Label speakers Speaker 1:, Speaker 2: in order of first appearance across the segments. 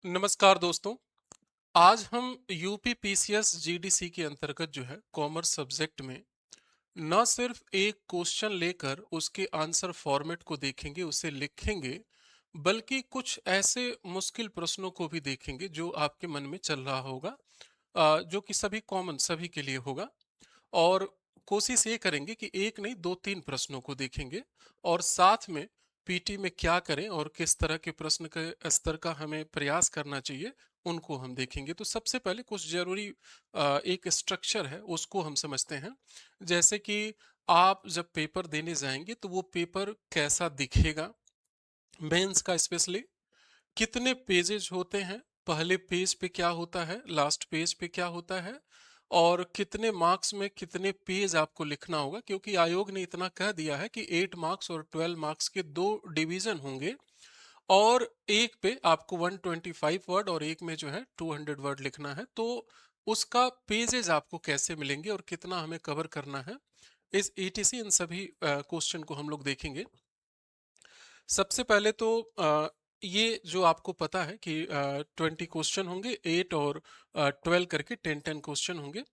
Speaker 1: नमस्कार दोस्तों। आज हम यूपी पीसीएस जीडीसी के अंतर्गत जो है कॉमर्स सब्जेक्ट में न सिर्फ एक क्वेश्चन लेकर उसके आंसर फॉर्मेट को देखेंगे, उसे लिखेंगे, बल्कि कुछ ऐसे मुश्किल प्रश्नों को भी देखेंगे जो आपके मन में चल रहा होगा, जो कि सभी कॉमन सभी के लिए होगा। और कोशिश ये करेंगे कि एक नहीं दो तीन प्रश्नों को देखेंगे और साथ में पीटी में क्या करें और किस तरह के प्रश्न के स्तर का हमें प्रयास करना चाहिए, उनको हम देखेंगे। तो सबसे पहले कुछ जरूरी एक स्ट्रक्चर है, उसको हम समझते हैं। जैसे कि आप जब पेपर देने जाएंगे तो वो पेपर कैसा दिखेगा, मेंस का स्पेशली कितने पेजेस होते हैं, पहले पेज पे क्या होता है, लास्ट पेज पे क्या होता है, और कितने मार्क्स में कितने पेज आपको लिखना होगा, क्योंकि आयोग ने इतना कह दिया है कि 8 मार्क्स और 12 मार्क्स के दो डिवीजन होंगे और एक पे आपको 125 वर्ड और एक में जो है 200 वर्ड लिखना है। तो उसका पेजेस आपको कैसे मिलेंगे और कितना हमें कवर करना है, इस ईटीसी इन सभी क्वेश्चन को हम लोग देखेंगे। सबसे पहले तो ये जो आपको पता है कि 20 क्वेश्चन होंगे, 8 और 12 करके 10-10 क्वेश्चन होंगे।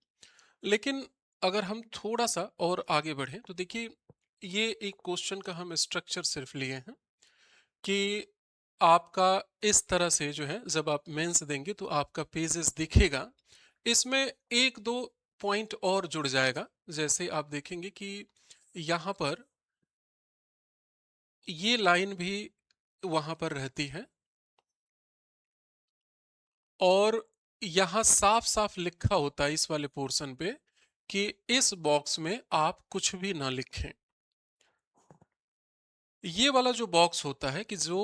Speaker 1: लेकिन अगर हम थोड़ा सा और आगे बढ़ें तो देखिए, ये एक क्वेश्चन का हम स्ट्रक्चर सिर्फ लिए हैं कि आपका इस तरह से जो है जब आप मेंस देंगे तो आपका पेजेस दिखेगा। इसमें एक दो पॉइंट और जुड़ जाएगा। जैसे आप देखेंगे कि यहाँ पर ये लाइन भी वहां पर रहती है और यहाँ साफ साफ लिखा होता है इस वाले पोर्शन पे कि इस बॉक्स में आप कुछ भी ना लिखें। ये वाला जो बॉक्स होता है कि जो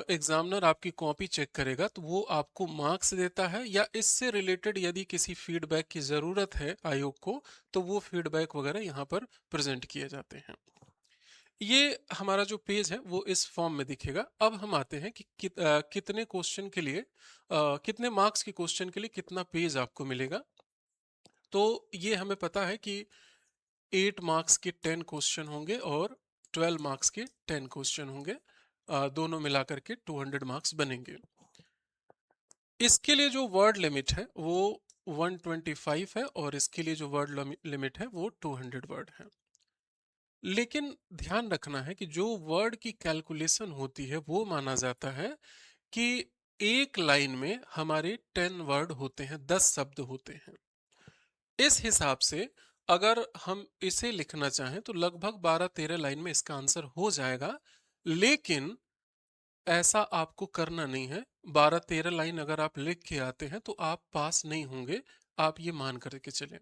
Speaker 1: एग्जामिनर आपकी कॉपी चेक करेगा तो वो आपको मार्क्स देता है, या इससे रिलेटेड यदि किसी फीडबैक की जरूरत है आयोग को तो वो फीडबैक वगैरह यहाँ पर प्रेजेंट किए जाते हैं। ये हमारा जो पेज है वो इस फॉर्म में दिखेगा। अब हम आते हैं कि कितने क्वेश्चन के लिए, कितने मार्क्स के क्वेश्चन के लिए कितना पेज आपको मिलेगा। तो ये हमें पता है कि 8 मार्क्स के 10 क्वेश्चन होंगे और 12 मार्क्स के 10 क्वेश्चन होंगे। दोनों मिलाकर के 200 मार्क्स बनेंगे। इसके लिए जो वर्ड लिमिट है वो 125 है और इसके लिए जो वर्ड लिमिट है वो 200 वर्ड है। लेकिन ध्यान रखना है कि जो वर्ड की कैलकुलेशन होती है वो माना जाता है कि एक लाइन में हमारे 10 वर्ड होते हैं, 10 शब्द होते हैं। इस हिसाब से अगर हम इसे लिखना चाहें तो लगभग 12-13 लाइन में इसका आंसर हो जाएगा। लेकिन ऐसा आपको करना नहीं है। 12-13 लाइन अगर आप लिख के आते हैं तो आप पास नहीं होंगे, आप ये मान करके चलें।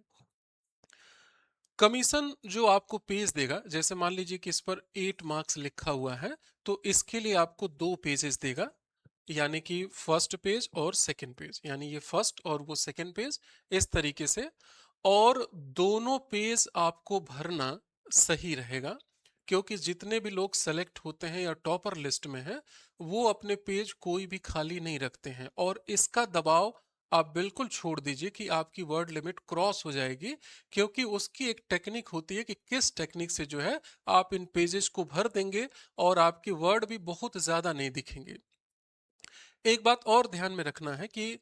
Speaker 1: कमीशन जो आपको पेज देगा, जैसे मान लीजिए कि इस पर 8 मार्क्स लिखा हुआ है, तो इसके लिए आपको दो पेजेस देगा, यानी कि फर्स्ट पेज और सेकंड पेज, यानी ये फर्स्ट और वो सेकंड पेज, इस तरीके से। और दोनों पेज आपको भरना सही रहेगा, क्योंकि जितने भी लोग सेलेक्ट होते हैं या टॉपर लिस्ट में हैं वो अपने पेज कोई भी खाली नहीं रखते हैं। और इसका दबाव आप बिल्कुल छोड़ दीजिए कि आपकी वर्ड लिमिट क्रॉस हो जाएगी, क्योंकि उसकी एक टेक्निक होती है कि किस टेक्निक से जो है आप इन पेजेस को भर देंगे और आपके वर्ड भी बहुत ज्यादा नहीं दिखेंगे। एक बात और ध्यान में रखना है कि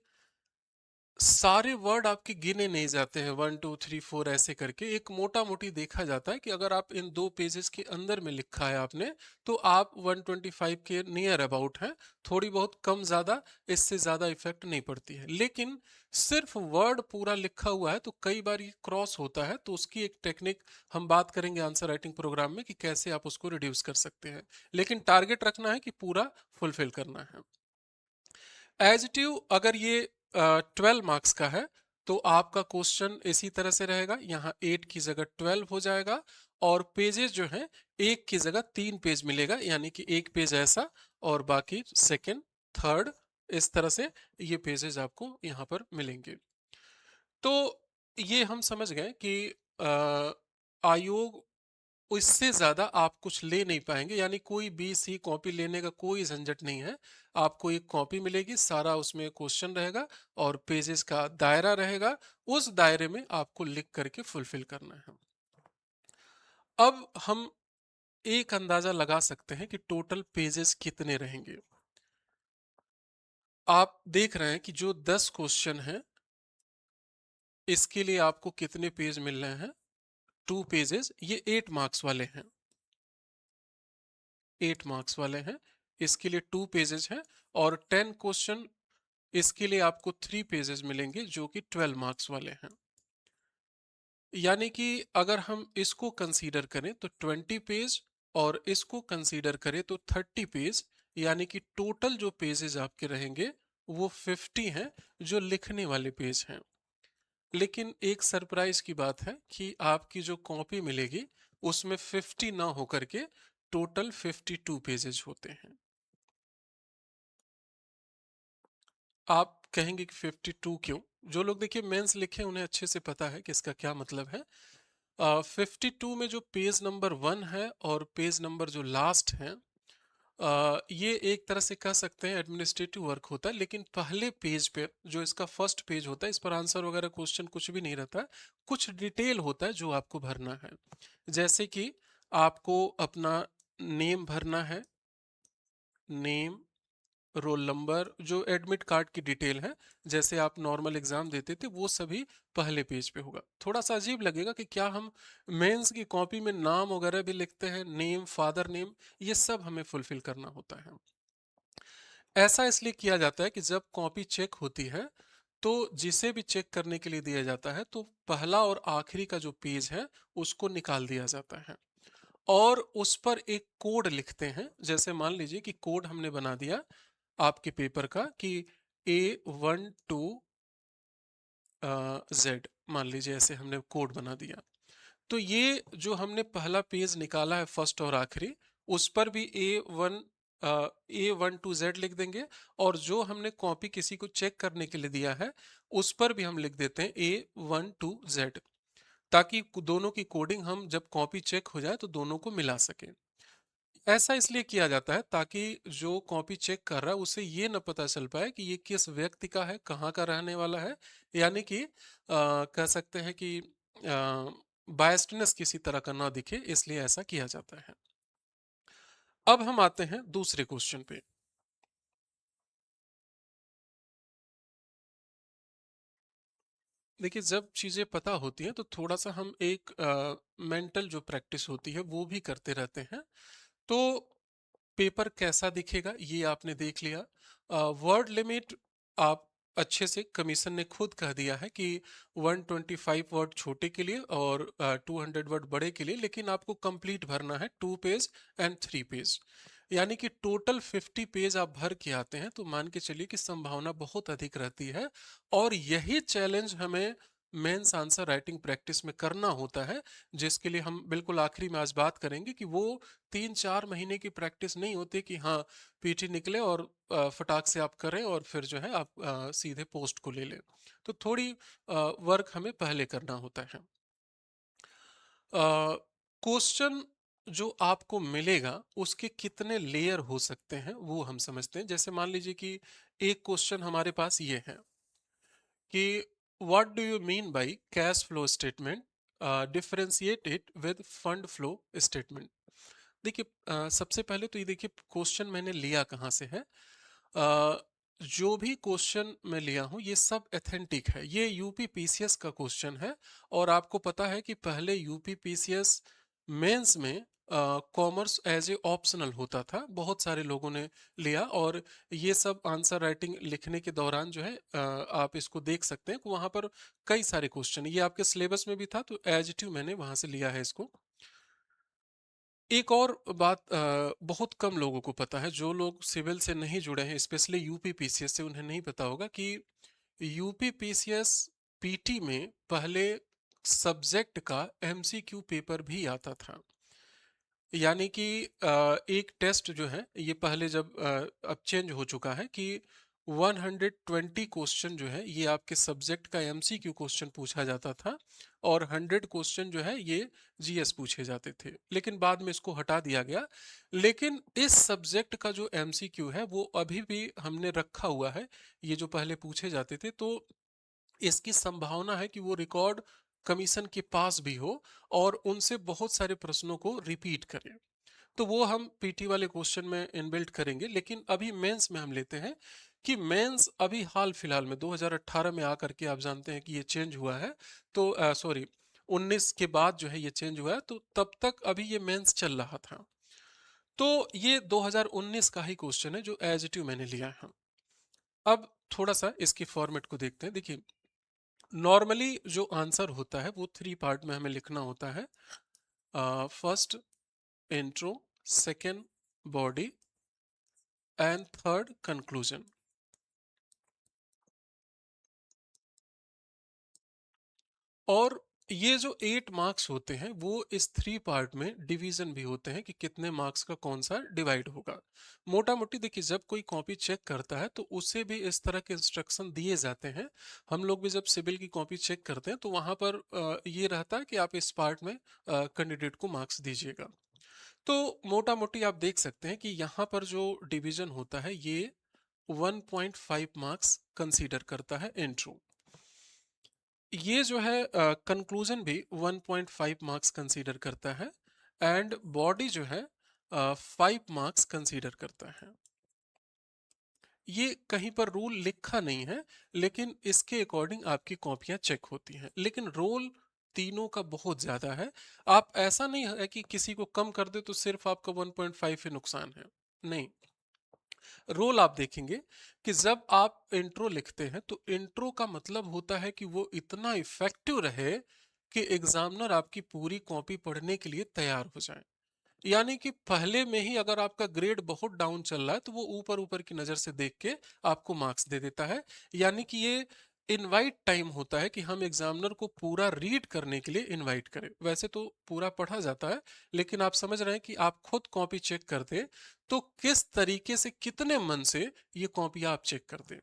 Speaker 1: सारे वर्ड आपके गिने नहीं जाते हैं 1 2 3 4 ऐसे करके, एक मोटा मोटी देखा जाता है कि अगर आप इन दो पेजेस के अंदर में लिखा है आपने तो आप 125 के नियर अबाउट हैं। थोड़ी बहुत कम ज्यादा, इससे ज्यादा इफेक्ट नहीं पड़ती है। लेकिन सिर्फ वर्ड पूरा लिखा हुआ है तो कई बार ये क्रॉस होता है, तो उसकी एक टेक्निक हम बात करेंगे आंसर राइटिंग प्रोग्राम में कि कैसे आप उसको रिड्यूस कर सकते हैं। लेकिन टारगेट रखना है कि पूरा फुलफिल करना है। एजिटिव अगर ये 12 मार्क्स का है तो आपका क्वेश्चन इसी तरह से रहेगा, यहाँ 8 की जगह 12 हो जाएगा और पेजेस जो हैं एक की जगह 3 पेज मिलेगा, यानी कि एक पेज ऐसा और बाकी सेकंड, थर्ड, इस तरह से ये पेजेस आपको यहाँ पर मिलेंगे। तो ये हम समझ गए कि आयोग इससे ज्यादा आप कुछ ले नहीं पाएंगे, यानी कोई बी सी कॉपी लेने का कोई झंझट नहीं है। आपको एक कॉपी मिलेगी, सारा उसमें क्वेश्चन रहेगा और पेजेस का दायरा रहेगा, उस दायरे में आपको लिख करके फुलफिल करना है। अब हम एक अंदाजा लगा सकते हैं कि टोटल पेजेस कितने रहेंगे। आप देख रहे हैं कि जो 10 क्वेश्चन हैं, इसके लिए आपको कितने पेज मिल रहे हैं? 2 पेजेस। ये 8 मार्क्स वाले हैं। 8 मार्क्स वाले हैं। इसके लिए 2 पेजेस हैं। और 10 क्वेश्चन, इसके लिए आपको 3 पेजेस मिलेंगे जो कि 12 मार्क्स वाले हैं। यानी कि अगर हम इसको कंसीडर करें तो 20 पेज, और इसको कंसीडर करें तो 30 पेज, यानी कि टोटल जो पेजेस आपके रहेंगे वो 50 हैं, जो लिखने वाले पेज हैं। लेकिन एक सरप्राइज की बात है कि आपकी जो कॉपी मिलेगी उसमें 50 ना होकर के टोटल 52 पेजेस होते हैं। आप कहेंगे कि 52 क्यों? जो लोग देखिए मेंस लिखे उन्हें अच्छे से पता है कि इसका क्या मतलब है। 52 में जो पेज नंबर 1 है और पेज नंबर जो लास्ट है, ये एक तरह से कह सकते हैं एडमिनिस्ट्रेटिव वर्क होता है। लेकिन पहले पेज पे जो इसका फर्स्ट पेज होता है, इस पर आंसर वगैरह क्वेश्चन कुछ भी नहीं रहता है। कुछ डिटेल होता है जो आपको भरना है। जैसे कि आपको अपना नेम भरना है, नेम, रोल नंबर, जो एडमिट कार्ड की डिटेल है, जैसे आप नॉर्मल एग्जाम देते थे, वो सभी पहले पेज पे होगा। थोड़ा सा अजीब लगेगा कि क्या हम मेंस की कॉपी में नाम वगैरह भी लिखते हैं, नेम, फादर नेम, ये सब हमें फुलफिल करना होता है। ऐसा इसलिए किया जाता है कि जब कॉपी चेक होती है तो जिसे भी चेक करने के लिए दिया जाता है तो पहला और आखिरी का जो पेज है उसको निकाल दिया जाता है, और उस पर एक कोड लिखते हैं। जैसे मान लीजिए कि कोड हमने बना दिया आपके पेपर का कि A12 Z, मान लीजिए ऐसे हमने कोड बना दिया। तो ये जो हमने पहला पेज निकाला है फर्स्ट और आखिरी, उस पर भी A12 Z लिख देंगे। और जो हमने कॉपी किसी को चेक करने के लिए दिया है उस पर भी हम लिख देते हैं A12Z, ताकि दोनों की कोडिंग हम जब कॉपी चेक हो जाए तो दोनों को मिला सके। ऐसा इसलिए किया जाता है ताकि जो कॉपी चेक कर रहा है उसे ये न पता चल पाए कि ये किस व्यक्ति का है, कहाँ का रहने वाला है। यानी कि कह सकते हैं कि बायस्डनेस किसी तरह का ना दिखे, इसलिए ऐसा किया जाता है। अब हम आते हैं दूसरे क्वेश्चन पे। देखिए, जब चीज़ें पता होती हैं तो थोड़ा सा हम एक मेंटल जो प्रैक्टिस होती है वो भी करते रहते हैं। तो पेपर कैसा दिखेगा ये आपने देख लिया। वर्ड लिमिट आप अच्छे से, कमीशन ने खुद कह दिया है कि 125 वर्ड छोटे के लिए और 200 वर्ड बड़े के लिए, लेकिन आपको कंप्लीट भरना है 2 पेज एंड 3 पेज, यानी कि टोटल 50 पेज आप भर के आते हैं तो मान के चलिए कि संभावना बहुत अधिक रहती है। और यही चैलेंज हमें मेंस आंसर राइटिंग प्रैक्टिस में करना होता है, जिसके लिए हम बिल्कुल आखिरी में आज बात करेंगे कि वो 3-4 महीने की प्रैक्टिस नहीं होती कि हाँ पीटी निकले और फटाक से आप करें और फिर जो है आप सीधे पोस्ट को ले लें। तो थोड़ी वर्क हमें पहले करना होता है। क्वेश्चन जो आपको मिलेगा उसके कितने लेयर हो सकते हैं वो हम समझते हैं। जैसे मान लीजिए कि एक क्वेश्चन हमारे पास ये है कि what do you mean by cash flow statement, differentiate it with fund flow statement. देखिए, सबसे पहले तो ये देखिए क्वेश्चन मैंने लिया कहाँ से है। जो भी क्वेश्चन मैं लिया हूँ ये सब एथेंटिक है, ये यूपी पीसीएस का क्वेश्चन है। और आपको पता है कि पहले यूपी पीसीएस मेंस में कॉमर्स एज ए ऑप्शनल होता था, बहुत सारे लोगों ने लिया। और ये सब आंसर राइटिंग लिखने के दौरान जो है आप इसको देख सकते हैं कि वहाँ पर कई सारे क्वेश्चन, ये आपके सिलेबस में भी था तो एज इट इज मैंने वहाँ से लिया है इसको। एक और बात बहुत कम लोगों को पता है, जो लोग सिविल से नहीं जुड़े हैं, स्पेशली यूपी पीसीएस से, उन्हें नहीं पता होगा कि यूपी पीसीएस पीटी में पहले सब्जेक्ट का एमसीक्यू पेपर भी आता था। यानी कि एक टेस्ट जो है ये पहले जब अब चेंज हो चुका है कि 120 क्वेश्चन जो है ये आपके सब्जेक्ट का एमसीक्यू क्वेश्चन पूछा जाता था, और 100 क्वेश्चन जो है ये जीएस पूछे जाते थे। लेकिन बाद में इसको हटा दिया गया। लेकिन इस सब्जेक्ट का जो एमसीक्यू है वो अभी भी हमने रखा हुआ है, ये जो पहले पूछे जाते थे। तो इसकी संभावना है कि वो रिकॉर्ड कमीशन के पास भी हो और उनसे बहुत सारे प्रश्नों को रिपीट करें। तो वो हम पीटी वाले क्वेश्चन में इनबिल्ट करेंगे। लेकिन अभी मेंस में हम लेते हैं कि मेंस अभी हाल फिलहाल में 2018 में आकर के आप जानते हैं कि ये चेंज हुआ है, तो सॉरी 19 के बाद जो है ये चेंज हुआ है, तो तब तक अभी ये मेंस चल रहा था। तो ये 2019 का ही क्वेश्चन है जो एज इट इज मैंने लिया है। अब थोड़ा सा इसकी फॉर्मेट को देखते हैं। देखिए, नॉर्मली जो आंसर होता है वो थ्री पार्ट में हमें लिखना होता है। First intro, second body and third conclusion. और ये जो 8 मार्क्स होते हैं वो इस थ्री पार्ट में डिवीजन भी होते हैं कि कितने मार्क्स का कौन सा डिवाइड होगा। मोटा मोटी देखिए, जब कोई कॉपी चेक करता है तो उसे भी इस तरह के इंस्ट्रक्शन दिए जाते हैं। हम लोग भी जब सिविल की कॉपी चेक करते हैं तो वहां पर ये रहता है कि आप इस पार्ट में कैंडिडेट को मार्क्स दीजिएगा। तो मोटा मोटी आप देख सकते हैं कि यहाँ पर जो डिवीजन होता है ये 1.5 मार्क्स कंसीडर करता है इंट्रो। ये जो है कंक्लूजन भी 1.5 मार्क्स कंसीडर करता है, एंड बॉडी जो है 5 मार्क्स कंसीडर करता है। ये कहीं पर रूल लिखा नहीं है, लेकिन इसके अकॉर्डिंग आपकी कॉपियां चेक होती हैं, लेकिन रोल तीनों का बहुत ज्यादा है। आप ऐसा नहीं है कि किसी को कम कर दे तो सिर्फ आपका 1.5 ही नुकसान है, नहीं। रोल आप देखेंगे कि जब आप इंट्रो लिखते हैं तो इंट्रो का मतलब होता है कि वो इतना इफेक्टिव रहे कि एग्जामिनर आपकी पूरी कॉपी पढ़ने के लिए तैयार हो जाए। यानी कि पहले में ही अगर आपका ग्रेड बहुत डाउन चल रहा है तो वो ऊपर ऊपर की नजर से देख के आपको मार्क्स दे देता है। यानी कि ये इनवाइट टाइम होता है कि हम एग्जामिनर को पूरा रीड करने के लिए इनवाइट करें। वैसे तो पूरा पढ़ा जाता है, लेकिन आप समझ रहे हैं कि आप खुद कॉपी चेक करते तो किस तरीके से, कितने मन से ये कॉपी आप चेक करते।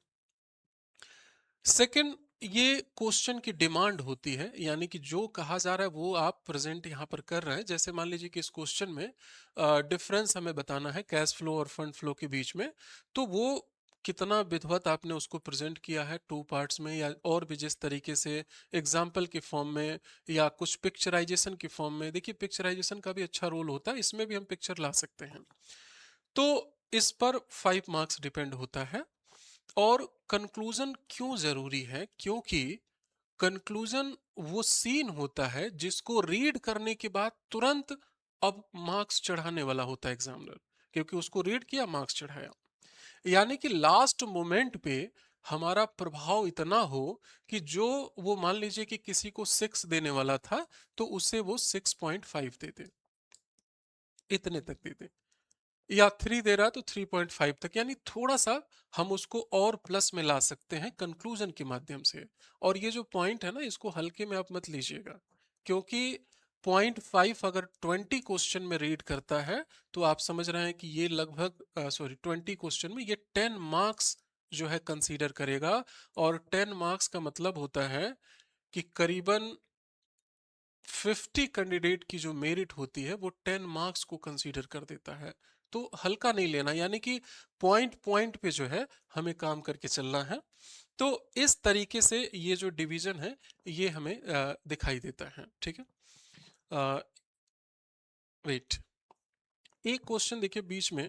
Speaker 1: सेकंड, ये क्वेश्चन की डिमांड होती है, यानी कि जो कहा जा रहा है वो आप प्रेजेंट यहाँ पर कर रहे हैं। जैसे मान लीजिए कि इस क्वेश्चन में डिफरेंस हमें बताना है कैश फ्लो और फंड फ्लो के बीच में, तो वो कितना विधिवत आपने उसको प्रेजेंट किया है टू पार्ट्स में, या और भी जिस तरीके से एग्जाम्पल के फॉर्म में या कुछ पिक्चराइजेशन के फॉर्म में। देखिए, पिक्चराइजेशन का भी अच्छा रोल होता है, इसमें भी हम पिक्चर ला सकते हैं। तो इस पर 5 मार्क्स डिपेंड होता है। और कंक्लूजन क्यों जरूरी है? क्योंकि कंक्लूजन वो सीन होता है जिसको रीड करने के बाद तुरंत अब मार्क्स चढ़ाने वाला होता है एग्जामिनर, क्योंकि उसको रीड किया, मार्क्स चढ़ाया। यानी कि लास्ट मोमेंट पे हमारा प्रभाव इतना हो कि जो वो मान लीजिए कि किसी को 6 देने वाला था तो उसे वो 6.5 दे दे, इतने तक दे दे। या 3 दे रहा है तो 3.5 तक, यानी थोड़ा सा हम उसको और प्लस में ला सकते हैं कंक्लूजन के माध्यम से। और ये जो पॉइंट है ना, इसको हल्के में आप मत लीजिएगा, क्योंकि 0.5 अगर 20 क्वेश्चन में रीड करता है तो आप समझ रहे हैं कि ये लगभग 20 क्वेश्चन में ये 10 मार्क्स जो है कंसीडर करेगा। और 10 मार्क्स का मतलब होता है कि करीबन 50 कैंडिडेट की जो मेरिट होती है वो 10 मार्क्स को कंसीडर कर देता है। तो हल्का नहीं लेना, यानी कि पॉइंट पॉइंट पे जो है हमें काम करके चलना है। तो इस तरीके से ये जो डिवीजन है ये हमें दिखाई देता है। ठीक है, वेट, एक क्वेश्चन देखिए बीच में,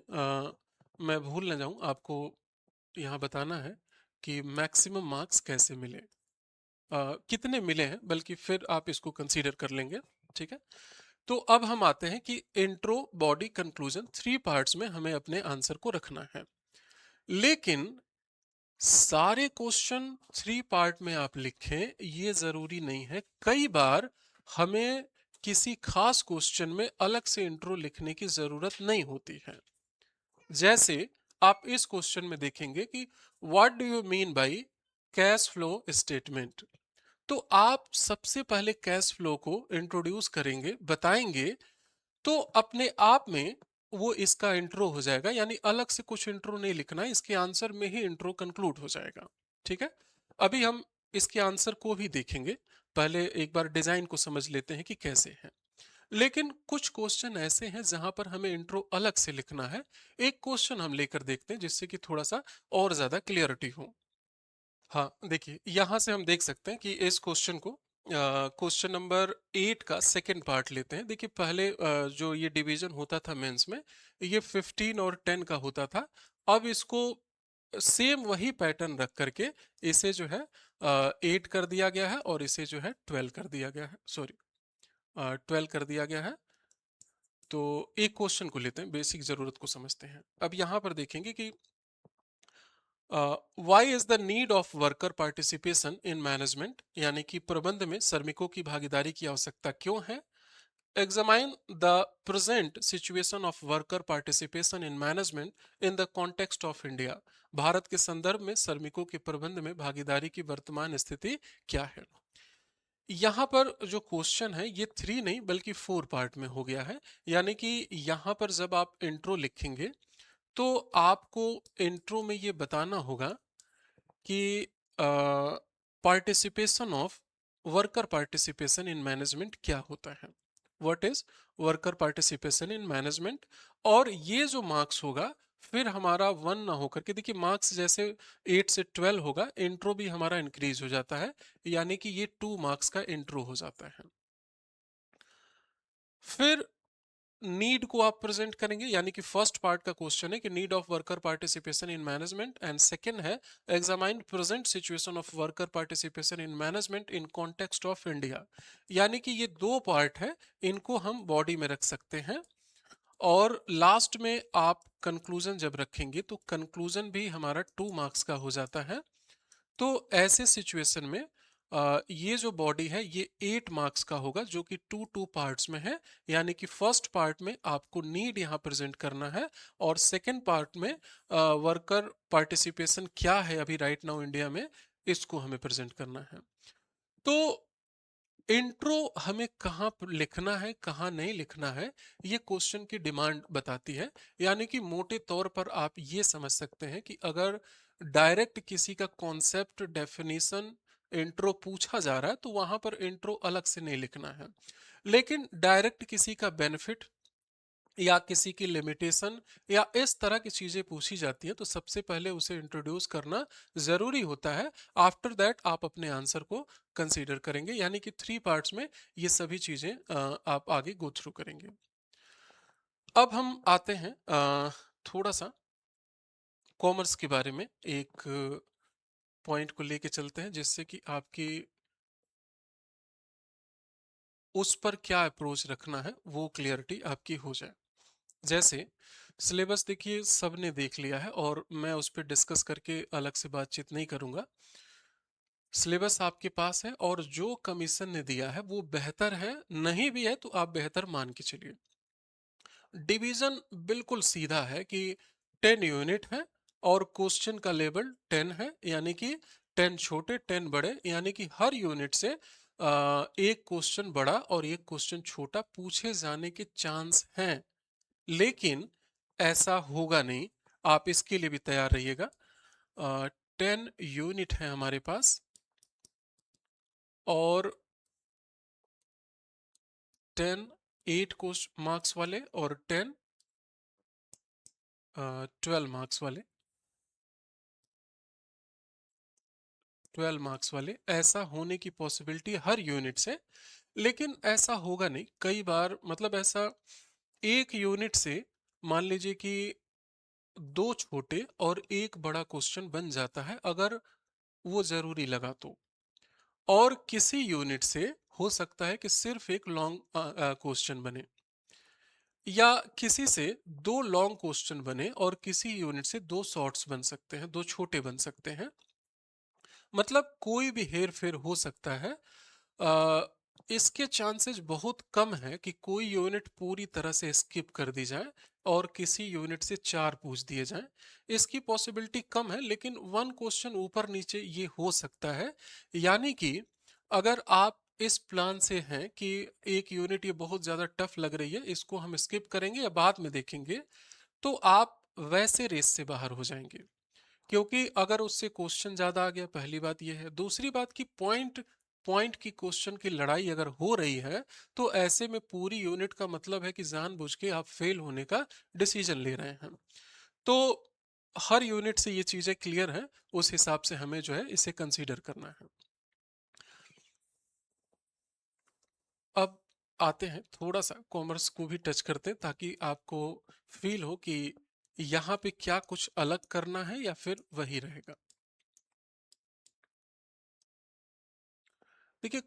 Speaker 1: मैं भूल ना जाऊं आपको यहाँ बताना है कि मैक्सिमम मार्क्स कैसे मिले, कितने मिले हैं, बल्कि फिर आप इसको कंसीडर कर लेंगे। ठीक है, तो अब हम आते हैं कि intro, body, conclusion, three parts में हमें अपने आंसर को रखना है। लेकिन सारे क्वेश्चन थ्री पार्ट में आप लिखें ये जरूरी नहीं है। कई बार हमें किसी खास क्वेश्चन में अलग से इंट्रो लिखने की जरूरत नहीं होती है। जैसे आप इस क्वेश्चन में देखेंगे कि what do you mean by cash flow statement. तो आप सबसे पहले कैश फ्लो को इंट्रोड्यूस करेंगे, बताएंगे, तो अपने आप में वो इसका इंट्रो हो जाएगा। यानी अलग से कुछ इंट्रो नहीं लिखना है, इसके आंसर में ही इंट्रो कंक्लूड हो जाएगा। ठीक है, अभी हम इसके आंसर को भी देखेंगे, पहले एक बार डिजाइन को समझ लेते हैं कि कैसे है। लेकिन कुछ क्वेश्चन ऐसे हैं जहां पर हमें इंट्रो अलग से लिखना है। एक क्वेश्चन हम लेकर देखते हैं जिससे कि थोड़ा सा और ज्यादा क्लियरिटी हो। हाँ, देखिए यहां से हम देख सकते हैं कि इस क्वेश्चन को, क्वेश्चन नंबर 8 का सेकंड पार्ट लेते हैं। देखिए पहले जो ये डिवीजन होता था मेंस में, ये 15 और 10 का होता था। अब इसको सेम वही पैटर्न रख करके इसे जो है 8 कर दिया गया है और इसे जो है 12 कर दिया गया है, सॉरी 12 कर दिया गया है। तो एक क्वेश्चन को लेते हैं, बेसिक जरूरत को समझते हैं। अब यहां पर देखेंगे कि why is the need of worker participation in management, यानी कि प्रबंध में श्रमिकों की भागीदारी की आवश्यकता क्यों है। Examine the present situation of worker participation in management in the context of India. Bharat के संदर्भ में श्रमिकों के प्रबंध में भागीदारी की वर्तमान स्थिति क्या है। यहाँ पर जो क्वेश्चन है ये 3 नहीं बल्कि 4 पार्ट में हो गया है। यानी कि यहाँ पर जब आप इंट्रो लिखेंगे तो आपको इंट्रो में ये बताना होगा कि participation of worker participation in management क्या होता है, what is worker participation in management. और ये जो मार्क्स होगा फिर हमारा 1 ना होकर के, देखिए मार्क्स जैसे 8 से 12 होगा, इंट्रो भी हमारा इंक्रीज हो जाता है, यानी कि ये 2 मार्क्स का इंट्रो हो जाता है। फिर नीड को आप प्रेजेंट करेंगे, यानी कि फर्स्ट पार्ट का क्वेश्चन है कि need of worker participation in management, and second है examine present situation of worker participation in management in context of India. यानी कि ये 2 पार्ट है, इनको हम बॉडी में रख सकते हैं। और लास्ट में आप कंक्लूजन जब रखेंगे तो कंक्लूजन भी हमारा 2 मार्क्स का हो जाता है। तो ऐसे सिचुएशन में ये जो बॉडी है ये 8 मार्क्स का होगा, जो कि 2 पार्ट्स में है। यानी कि फर्स्ट पार्ट में आपको नीड यहाँ प्रेजेंट करना है और सेकंड पार्ट में वर्कर पार्टिसिपेशन क्या है अभी राइट नाउ इंडिया में, इसको हमें प्रेजेंट करना है। तो इंट्रो हमें कहाँ पर लिखना है कहाँ नहीं लिखना है, ये क्वेश्चन की डिमांड बताती है। यानी कि मोटे तौर पर आप ये समझ सकते हैं कि अगर डायरेक्ट किसी का कॉन्सेप्ट डेफिनेशन इंट्रो पूछा जा रहा है तो वहां पर इंट्रो अलग से नहीं लिखना है। लेकिन डायरेक्ट किसी का बेनिफिट या किसी की लिमिटेशन या इस तरह की चीजें पूछी जाती हैं तो सबसे पहले उसे इंट्रोड्यूस करना जरूरी होता है। आफ्टर दैट आप अपने आंसर को कंसीडर करेंगे, यानी कि 3 पार्ट्स में ये सभी चीजें आप आगे गो थ्रू करेंगे। अब हम आते हैं थोड़ा सा कॉमर्स के बारे में, एक पॉइंट को लेके चलते हैं जिससे कि आपकी उस पर क्या अप्रोच रखना है वो क्लियरिटी आपकी हो जाए। जैसे सिलेबस देखिए सबने देख लिया है और मैं उस पर डिस्कस करके अलग से बातचीत नहीं करूंगा। सिलेबस आपके पास है और जो कमीशन ने दिया है वो बेहतर है, नहीं भी है तो आप बेहतर मान के चलिए। डिवीजन बिल्कुल सीधा है कि 10 यूनिट है और क्वेश्चन का लेवल 10 है, यानी कि 10 छोटे 10 बड़े, यानी कि हर यूनिट से एक क्वेश्चन बड़ा और एक क्वेश्चन छोटा पूछे जाने के चांस हैं। लेकिन ऐसा होगा नहीं, आप इसके लिए भी तैयार रहिएगा। 10 यूनिट है हमारे पास और 10 8 मार्क्स वाले और 10 12 मार्क्स वाले, 12 मार्क्स वाले, ऐसा होने की पॉसिबिलिटी हर यूनिट से। लेकिन ऐसा होगा नहीं, कई बार मतलब ऐसा एक यूनिट से मान लीजिए कि 2 छोटे और एक बड़ा क्वेश्चन बन जाता है अगर वो जरूरी लगा तो। और किसी यूनिट से हो सकता है कि सिर्फ एक लॉन्ग क्वेश्चन बने, या किसी से 2 लॉन्ग क्वेश्चन बने और किसी यूनिट से 2 शॉर्ट्स बन सकते हैं, 2 छोटे बन सकते हैं। मतलब कोई भी हेर फेर हो सकता है। अ, इसके चांसेस बहुत कम है कि कोई यूनिट पूरी तरह से स्किप कर दी जाए और किसी यूनिट से 4 पूछ दिए जाएं। इसकी पॉसिबिलिटी कम है, लेकिन 1 क्वेश्चन ऊपर नीचे ये हो सकता है। यानी कि अगर आप इस प्लान से हैं कि एक यूनिट ये बहुत ज्यादा टफ लग रही है, इसको हम स्किप करेंगे या बाद में देखेंगे, तो आप वैसे रेस से बाहर हो जाएंगे। क्योंकि अगर उससे क्वेश्चन ज्यादा आ गया, पहली बात यह है। दूसरी बात की पॉइंट पॉइंट की क्वेश्चन की लड़ाई अगर हो रही है तो ऐसे में पूरी यूनिट का मतलब है कि जानबूझ के आप फेल होने का डिसीजन ले रहे हैं। तो हर यूनिट से ये चीजें क्लियर हैं, उस हिसाब से हमें जो है इसे कंसीडर करना है। अब आते हैं थोड़ा सा कॉमर्स को भी टच करते हैं ताकि आपको फील हो कि यहाँ पे क्या कुछ अलग करना है या फिर वही रहेगा? देखिए,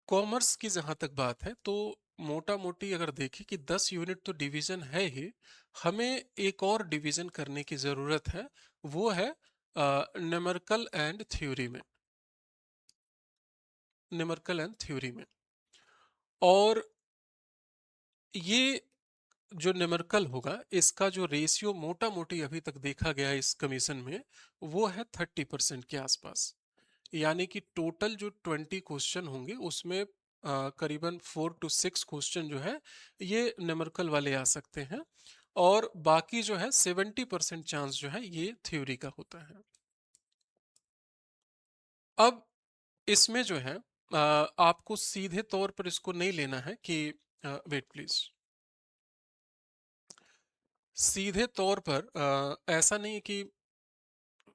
Speaker 1: कॉमर्स की जहाँ तक बात है तो मोटा मोटी अगर देखें कि 10 यूनिट तो डिवीजन है ही, हमें एक और डिवीजन करने की ज़रूरत है। वो है न्यूमेरिकल एंड थ्योरी में। न्यूमेरिकल एंड थ्योरी में। और ये जो न्यूमेरिकल होगा, इसका जो रेशियो मोटा मोटी अभी तक देखा गया है इस कमीशन में, वो है 30% के आसपास। यानी कि टोटल जो 20 क्वेश्चन होंगे उसमें करीबन 4 to 6 क्वेश्चन जो है ये न्यूमेरिकल वाले आ सकते हैं, और बाकी जो है 70% चांस जो है ये थ्योरी का होता है। अब इसमें जो है आपको सीधे तौर पर इसको नहीं लेना है कि वेट प्लीज, सीधे तौर पर ऐसा नहीं है कि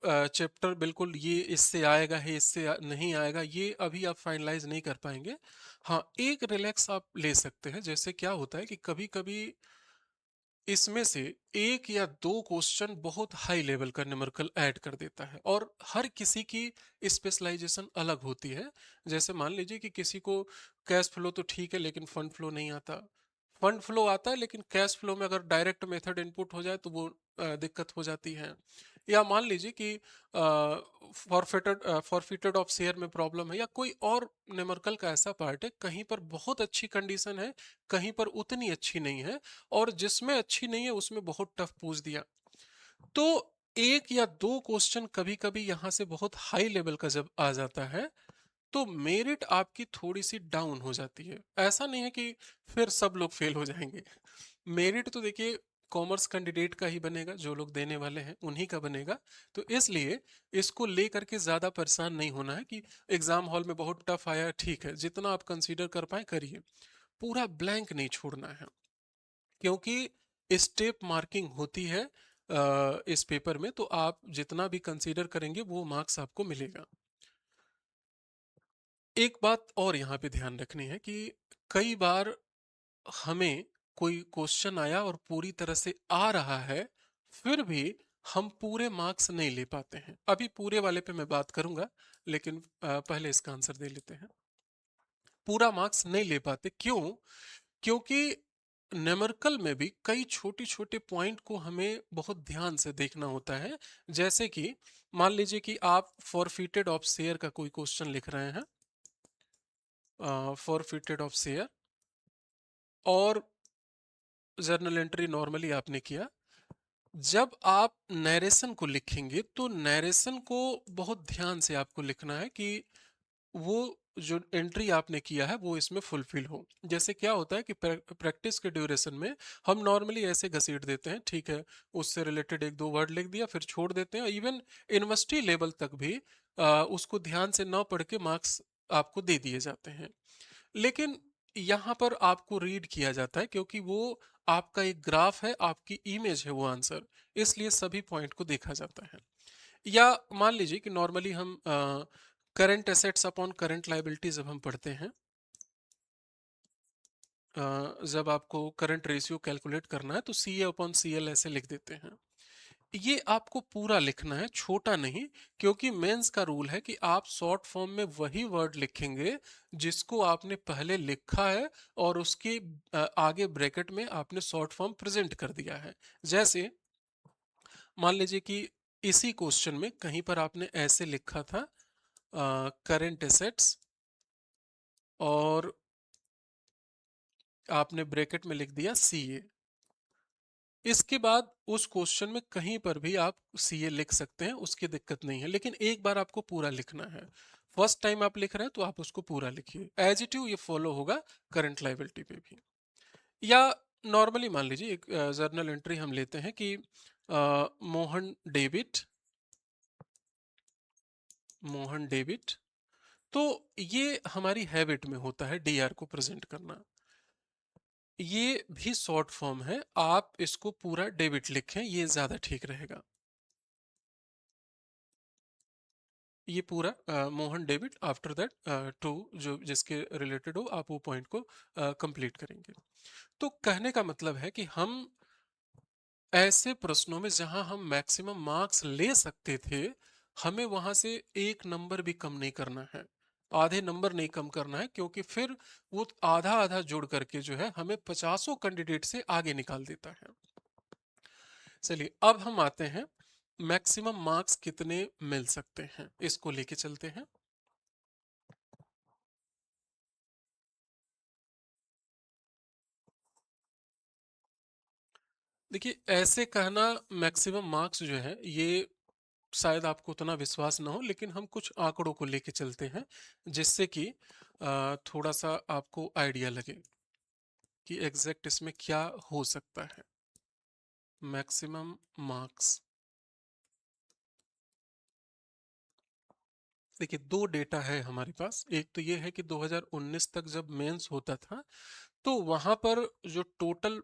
Speaker 1: चैप्टर बिल्कुल ये इससे आएगा है, इससे नहीं आएगा, ये अभी आप फाइनलाइज नहीं कर पाएंगे। हाँ, एक रिलैक्स आप ले सकते हैं। जैसे क्या होता है कि कभी कभी इसमें से एक या दो क्वेश्चन बहुत हाई लेवल का न्यूमेरिकल ऐड कर देता है, और हर किसी की स्पेशलाइजेशन अलग होती है। जैसे मान लीजिए कि किसी को कैश फ्लो तो ठीक है लेकिन फंड फ्लो नहीं आता, फंड फ्लो आता है लेकिन कैश फ्लो में अगर डायरेक्ट मेथड इनपुट हो जाए तो वो दिक्कत हो जाती है। या मान लीजिए कि फॉरफिटेड ऑफ शेयर में प्रॉब्लम है, या कोई और न्यूमेरिकल का ऐसा पार्ट है कहीं पर बहुत अच्छी कंडीशन है, कहीं पर उतनी अच्छी नहीं है, और जिसमें अच्छी नहीं है उसमें बहुत टफ पूछ दिया। तो एक या दो क्वेश्चन कभी कभी यहां से बहुत हाई लेवल का जब आ जाता है तो मेरिट आपकी थोड़ी सी डाउन हो जाती है। ऐसा नहीं है कि फिर सब लोग फेल हो जाएंगे। मेरिट तो देखिए कॉमर्स कैंडिडेट का ही बनेगा, जो लोग देने वाले हैं उन्हीं का बनेगा। तो इसलिए इसको लेकर के ज्यादा परेशान नहीं होना है कि एग्जाम हॉल में बहुत टफ आया, ठीक है जितना आप कंसीडर कर पाए करिए, पूरा ब्लैंक नहीं छोड़ना है। क्योंकि स्टेप मार्किंग होती है इस पेपर में, तो आप जितना भी कंसीडर करेंगे वो मार्क्स आपको मिलेगा। एक बात और यहाँ पे ध्यान रखनी है कि कई बार हमें कोई क्वेश्चन आया और पूरी तरह से आ रहा है, फिर भी हम पूरे मार्क्स नहीं ले पाते हैं। अभी पूरे वाले पे मैं बात करूंगा, लेकिन पहले इसका आंसर दे लेते हैं। पूरा मार्क्स नहीं ले पाते क्यों? क्योंकि न्यूमेरिकल में भी कई छोटे छोटे पॉइंट को हमें बहुत ध्यान से देखना होता है। जैसे कि मान लीजिए कि आप फॉरफिटेड ऑफ शेयर का कोई क्वेश्चन लिख रहे हैं, फॉरफिटेड ऑफ शेयर, और जर्नल एंट्री नॉर्मली आपने किया। जब आप नरेशन को लिखेंगे तो नरेशन को बहुत ध्यान से आपको लिखना है कि वो जो एंट्री आपने किया है वो इसमें फुलफिल हो। जैसे क्या होता है कि प्रैक्टिस के ड्यूरेशन में हम नॉर्मली ऐसे घसीट देते हैं, ठीक है, उससे रिलेटेड एक दो वर्ड लिख दिया फिर छोड़ देते हैं। इवन यूनिवर्सिटी लेवल तक भी उसको ध्यान से न पढ़ के मार्क्स आपको दे दिए जाते हैं। लेकिन यहाँ पर आपको रीड किया जाता है क्योंकि वो आपका एक ग्राफ है, आपकी इमेज है वो आंसर, इसलिए सभी पॉइंट को देखा जाता है। या मान लीजिए कि नॉर्मली हम current assets upon current liability जब हम पढ़ते हैं, जब आपको करंट रेशियो कैलकुलेट करना है तो सी ए अपॉन सी एल ऐसे लिख देते हैं। ये आपको पूरा लिखना है, छोटा नहीं। क्योंकि मेंस का रूल है कि आप शॉर्ट फॉर्म में वही वर्ड लिखेंगे जिसको आपने पहले लिखा है, और उसके आगे ब्रैकेट में आपने शॉर्ट फॉर्म प्रेजेंट कर दिया है। जैसे मान लीजिए कि इसी क्वेश्चन में कहीं पर आपने ऐसे लिखा था करंट एसेट्स, और आपने ब्रैकेट में लिख दिया सी ए। इसके बाद उस क्वेश्चन में कहीं पर भी आप सी ए लिख सकते हैं, उसकी दिक्कत नहीं है, लेकिन एक बार आपको पूरा लिखना है। फर्स्ट टाइम आप लिख रहे हैं तो आप उसको पूरा लिखिए, एज इट यू ये फॉलो होगा करंट लाइबिलिटी पे भी। या नॉर्मली मान लीजिए एक जर्नल एंट्री हम लेते हैं कि मोहन डेबिट, मोहन डेबिट। तो ये हमारी हैबिट में होता है डीआर को प्रेजेंट करना। ये भी शॉर्ट फॉर्म है, आप इसको पूरा डेबिट लिखें, ये ज्यादा ठीक रहेगा। ये पूरा Mohan debit, after that to जो जिसके रिलेटेड हो आप वो पॉइंट को कंप्लीट करेंगे। तो कहने का मतलब है कि हम ऐसे प्रश्नों में जहां हम मैक्सिमम मार्क्स ले सकते थे, हमें वहां से एक नंबर भी कम नहीं करना है, आधे नंबर नहीं कम करना है, क्योंकि फिर वो आधा आधा जोड़ करके जो है हमें पचासों कैंडिडेट से आगे निकाल देता है। चलिए अब हम आते हैं मैक्सिमम मार्क्स कितने मिल सकते हैं, इसको लेके चलते हैं। देखिए ऐसे कहना मैक्सिमम मार्क्स जो है ये शायद आपको उतना विश्वास ना हो, लेकिन हम कुछ आंकड़ों को लेके चलते हैं जिससे कि थोड़ा सा आपको आइडिया लगे कि एग्जैक्ट इसमें क्या हो सकता है। मैक्सिमम मार्क्स, देखिए दो डेटा है हमारे पास। एक तो ये है कि 2019 तक जब मेंस होता था तो वहां पर जो टोटल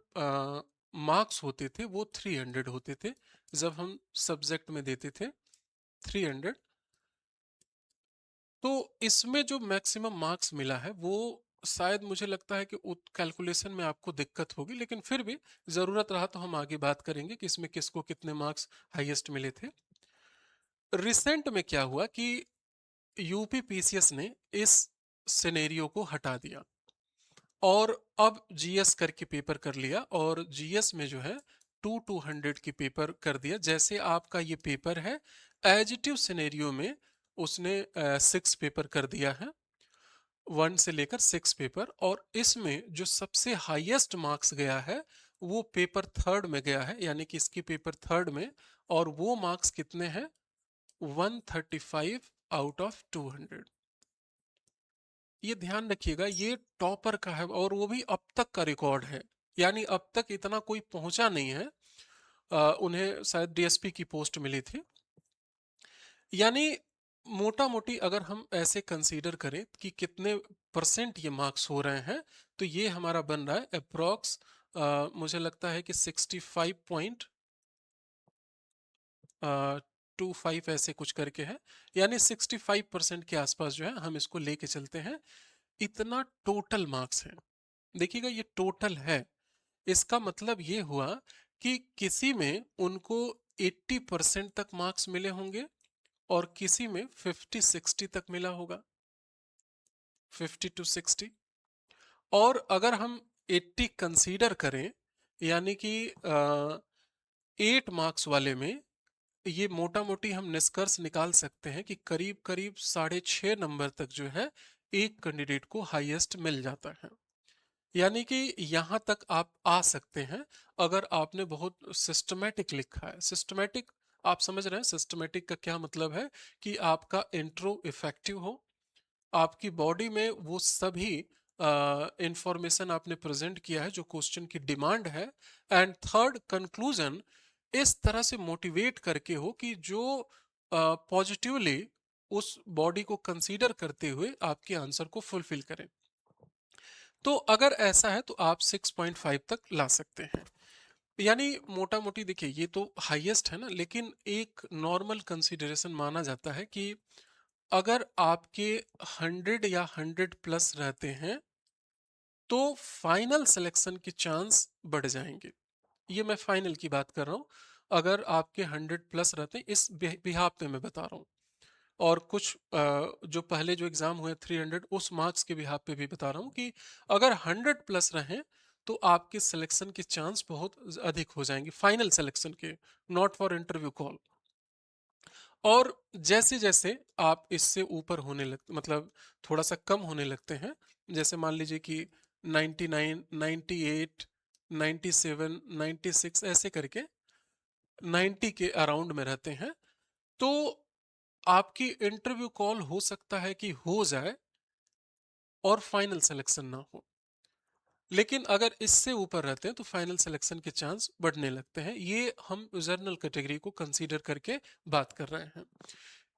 Speaker 1: मार्क्स होते थे वो 300 होते थे, जब हम सब्जेक्ट में देते थे 300। तो इसमें जो मैक्सिमम मार्क्स मिला है वो शायद मुझे लगता है कि कैलकुलेशन में आपको दिक्कत होगी, लेकिन फिर भी जरूरत रहा तो हम आगे बात करेंगे कि इसमें किसको कितने मार्क्स हाईएस्ट मिले थे। रिसेंट में क्या हुआ कि यूपी पीसीएस ने इस सिनेरियो को हटा दिया और अब जीएस करके पेपर कर लिया, और जीएस में जो है 200 की पेपर कर दिया। जैसे आपका ये पेपर है एज इट इज सिनेरियो में उसने 6 पेपर कर दिया है, 1 से लेकर 6 पेपर। और इसमें जो सबसे हाईएस्ट मार्क्स गया है वो पेपर थर्ड में गया है, यानी कि इसकी पेपर थर्ड में, और वो मार्क्स कितने हैं, 135 आउट ऑफ 200। ये ध्यान रखिएगा ये टॉपर का है और वो भी अब तक का रिकॉर्ड है, यानी अब तक इतना कोई पहुंचा नहीं है। उन्हें शायद डीएसपी की पोस्ट मिली थी। यानी मोटा मोटी अगर हम ऐसे कंसीडर करें कि कितने परसेंट ये मार्क्स हो रहे हैं, तो ये हमारा बन रहा है अप्रॉक्स, मुझे लगता है कि 65.25 ऐसे कुछ करके है, यानी 65% के आसपास जो है हम इसको लेके चलते हैं। इतना टोटल मार्क्स है, देखिएगा ये टोटल है। इसका मतलब ये हुआ कि किसी में उनको 80% तक मार्क्स मिले होंगे और किसी में 50-60 तक मिला होगा, 50 to 60। और अगर हम 80 कंसीडर करें, यानी कि 8 मार्क्स वाले में ये मोटा मोटी हम निष्कर्ष निकाल सकते हैं कि करीब करीब 6.5 नंबर तक जो है एक कैंडिडेट को हाईएस्ट मिल जाता है। यानी कि यहां तक आप आ सकते हैं अगर आपने बहुत सिस्टमेटिक लिखा है। सिस्टमेटिक, आप समझ रहे हैं सिस्टमेटिक का क्या मतलब है, कि आपका इंट्रो इफेक्टिव हो, आपकी बॉडी में वो सभी इंफॉर्मेशन आपने प्रेजेंट किया है जो क्वेश्चन की डिमांड है, एंड थर्ड कंक्लूजन इस तरह से मोटिवेट करके हो कि जो पॉजिटिवली उस बॉडी को कंसीडर करते हुए आपके आंसर को फुलफिल करें। तो अगर ऐसा है तो आप 6.5 तक ला सकते हैं। यानी मोटा मोटी देखिए ये तो हाईएस्ट है ना, लेकिन एक नॉर्मल कंसीडरेशन माना जाता है कि अगर आपके 100 या 100 प्लस रहते हैं तो फाइनल सिलेक्शन के चांस बढ़ जाएंगे। ये मैं फाइनल की बात कर रहा हूँ। अगर आपके 100 प्लस रहते हैं, इस बिहाफ पे मैं बता रहा हूँ। और कुछ जो पहले जो एग्जाम हुए 300 उस मार्क्स के बिहाफ पे भी बता रहा हूँ कि अगर 100 प्लस रहें तो आपके सिलेक्शन के चांस बहुत अधिक हो जाएंगे फाइनल सिलेक्शन के, नॉट फॉर इंटरव्यू कॉल। और जैसे जैसे आप इससे ऊपर होने लगते, मतलब थोड़ा सा कम होने लगते हैं, जैसे मान लीजिए कि 99, 98, 97, 96 ऐसे करके 90 के अराउंड में रहते हैं, तो आपकी इंटरव्यू कॉल हो सकता है कि हो जाए और फाइनल सिलेक्शन ना हो। लेकिन अगर इससे ऊपर रहते हैं तो फाइनल सिलेक्शन के चांस बढ़ने लगते हैं। ये हम जनरल कैटेगरी को कंसीडर करके बात कर रहे हैं।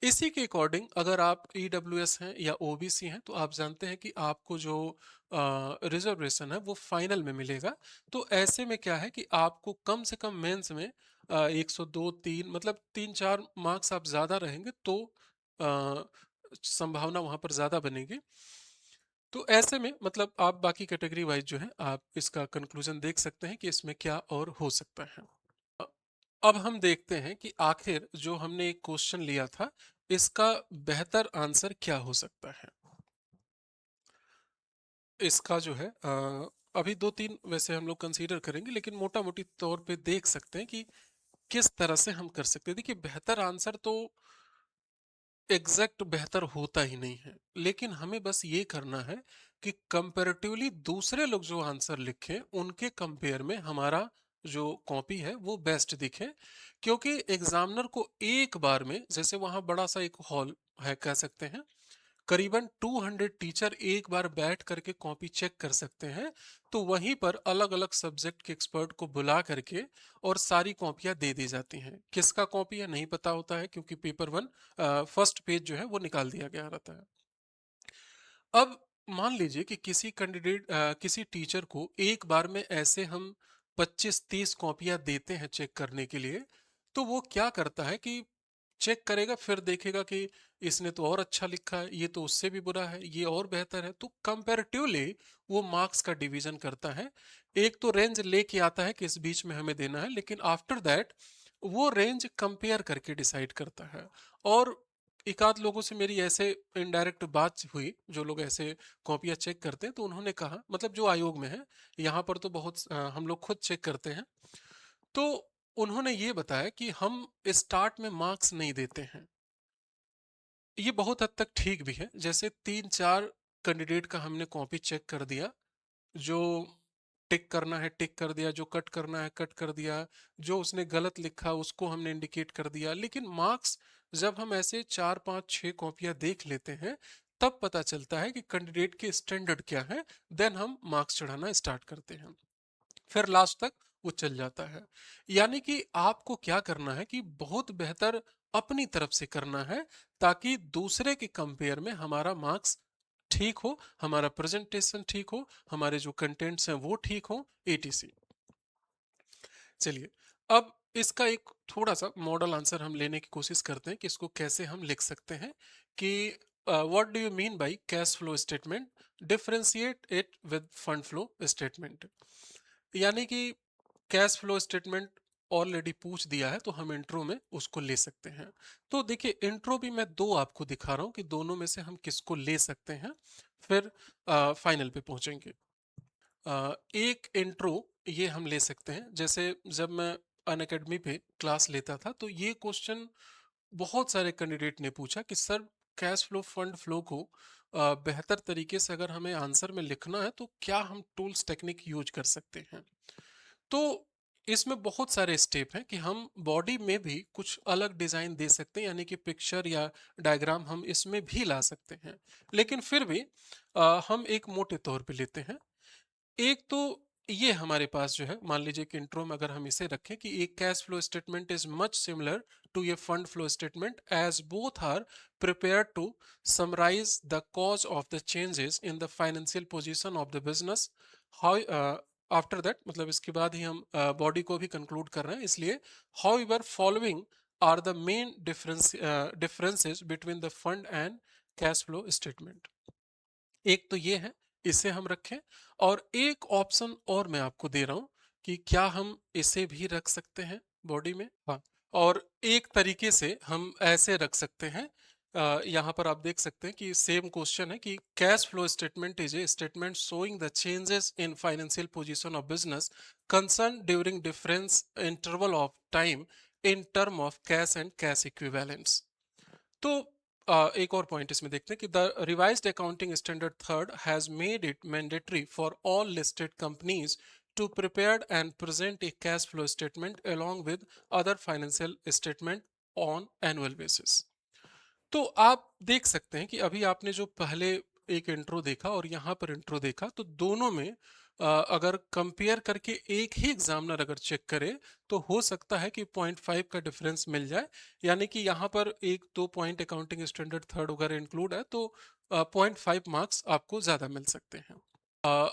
Speaker 1: इसी के अकॉर्डिंग अगर आप ईडब्ल्यूएस हैं या ओबीसी हैं तो आप जानते हैं कि आपको जो रिजर्वेशन है वो फाइनल में मिलेगा। तो ऐसे में क्या है कि आपको कम से कम मेंस में 102 3 मतलब 3-4 मार्क्स आप ज्यादा रहेंगे तो अ, संभावना वहां पर ज्यादा बनेगी। तो ऐसे में मतलब आप बाकी कैटेगरी वाइज जो है आप इसका कंक्लूजन देख सकते हैं कि इसमें क्या और हो सकता है। अब हम देखते हैं कि आखिर जो हमने एक क्वेश्चन लिया था, इसका बेहतर आंसर क्या हो सकता है। इसका जो है अभी 2-3 वैसे हम लोग कंसीडर करेंगे, लेकिन मोटा-मोटी तौर पे देख सकते हैं कि किस तरह से हम कर सकते हैं। देखिए, बेहतर आंसर तो एग्जैक्ट बेहतर होता ही नहीं है, लेकिन हमें बस ये करना है कि कंपैरेटिवली दूसरे लोग जो आंसर लिखे उनके कंपेयर में हमारा जो कॉपी है वो बेस्ट दिखे। क्योंकि एग्जामिनर को एक बार में, जैसे वहां बड़ा सा एक हॉल है कह सकते हैं, करीबन 200 टीचर एक बार बैठ करके कॉपी चेक कर सकते हैं। तो वहीं पर अलग अलग सब्जेक्ट के एक्सपर्ट को बुला करके और सारी कॉपियां दे दी जाती हैं। किसका कॉपी है नहीं पता होता है, क्योंकि पेपर वन फर्स्ट पेज जो है वो निकाल दिया गया रहता है। अब मान लीजिए कि किसी टीचर को एक बार में ऐसे हम 25-30 कॉपियां देते हैं चेक करने के लिए। तो वो क्या करता है कि चेक करेगा, फिर देखेगा कि इसने तो और अच्छा लिखा है, ये तो उससे भी बुरा है, ये और बेहतर है, तो कंपैरेटिवली वो मार्क्स का डिवीजन करता है। एक तो रेंज लेके आता है कि इस बीच में हमें देना है, लेकिन आफ्टर दैट वो रेंज कंपेयर करके डिसाइड करता है। और एक आध लोगों से मेरी ऐसे इनडायरेक्ट बात हुई, जो लोग ऐसे कॉपियां चेक करते हैं, तो उन्होंने कहा, मतलब जो आयोग में है, यहाँ पर तो बहुत हम लोग खुद चेक करते हैं। तो उन्होंने ये बताया कि हम स्टार्ट में मार्क्स नहीं देते हैं। ये बहुत हद तक ठीक भी है। जैसे 3-4 कैंडिडेट का हमने कॉपी चेक कर दिया, जो टिक करना है टिक कर दिया, जो कट करना है कट कर दिया, जो उसने गलत लिखा उसको हमने इंडिकेट कर दिया। लेकिन मार्क्स जब हम ऐसे 4-5-6 कॉपियां देख लेते हैं, तब पता चलता है कि कैंडिडेट के स्टैंडर्ड क्या है। देन हम मार्क्स चढ़ाना स्टार्ट करते हैं, फिर लास्ट तक वो चल जाता है। यानी कि आपको क्या करना है कि बहुत बेहतर अपनी तरफ से करना है, ताकि दूसरे के कंपेयर में हमारा मार्क्स ठीक हो, हमारा प्रेजेंटेशन ठीक हो, हमारे जो कंटेंट्स हैं वो ठीक हो, एटीसी। चलिए, अब इसका एक थोड़ा सा मॉडल आंसर हम लेने की कोशिश करते हैं कि इसको कैसे हम लिख सकते हैं कि what do you mean by cash flow statement, differentiate it with fund flow statement. यानी कि कैश फ्लो स्टेटमेंट ऑलरेडी पूछ दिया है, तो हम इंट्रो में उसको ले सकते हैं। तो देखिए, इंट्रो भी मैं दो आपको दिखा रहा हूं कि दोनों में से हम किसको ले सकते हैं, फिर फाइनल पे पहुंचेंगे। एक इंट्रो ये हम ले सकते हैं, जैसे जब मैं अनअकैडमी पे क्लास लेता था, तो ये क्वेश्चन बहुत सारे कैंडिडेट ने पूछा कि sir, cash flow fund flow को बेहतर तरीके से अगर हमें आंसर में लिखना है, तो क्या हम टूल्स टेक्निक यूज कर सकते हैं। तो इसमें बहुत सारे स्टेप हैं कि हम बॉडी में भी कुछ अलग डिजाइन दे सकते हैं, यानी कि पिक्चर या डायग्राम हम इसमें भी ला सकते हैं। लेकिन फिर भी हम एक मोटे तौर पे लेते हैं। एक तो ये हमारे पास जो है, मान लीजिए कि इंट्रो में अगर हम इसे रखें कि एक cash flow statement is much similar to a fund flow statement, as both are prepare to summarise the cause of the changes in the financial position of the business. How after that, मतलब इसके बाद ही हम body को भी conclude कर रहे हैं, इसलिए however following are the main differences between the fund and cash flow statement. एक तो ये है, इसे हम रखें। और एक ऑप्शन और मैं आपको दे रहा हूं कि क्या हम इसे भी रख सकते हैं बॉडी में। हाँ, और एक तरीके से हम ऐसे रख सकते हैं। यहाँ पर आप देख सकते हैं कि सेम क्वेश्चन है कि cash flow statement is a statement showing the changes in financial position of business concern during difference interval of time in term of cash and cash equivalents. तो एक और पॉइंट इसमें देखते हैं कि the revised accounting standard third has made it mandatory for all listed companies to prepare and present a cash flow statement along with other financial statement on annual basis। तो आप देख सकते हैं कि अभी आपने जो पहले एक इंट्रो देखा और यहाँ पर इंट्रो देखा, तो दोनों में अगर कंपेयर करके एक ही एग्जामिनर अगर चेक करे, तो हो सकता है कि 0.5 का डिफरेंस मिल जाए। यानी कि यहाँ पर 1-2 पॉइंट अकाउंटिंग स्टैंडर्ड थर्ड वगैरह इंक्लूड है, तो 0.5 मार्क्स आपको ज़्यादा मिल सकते हैं।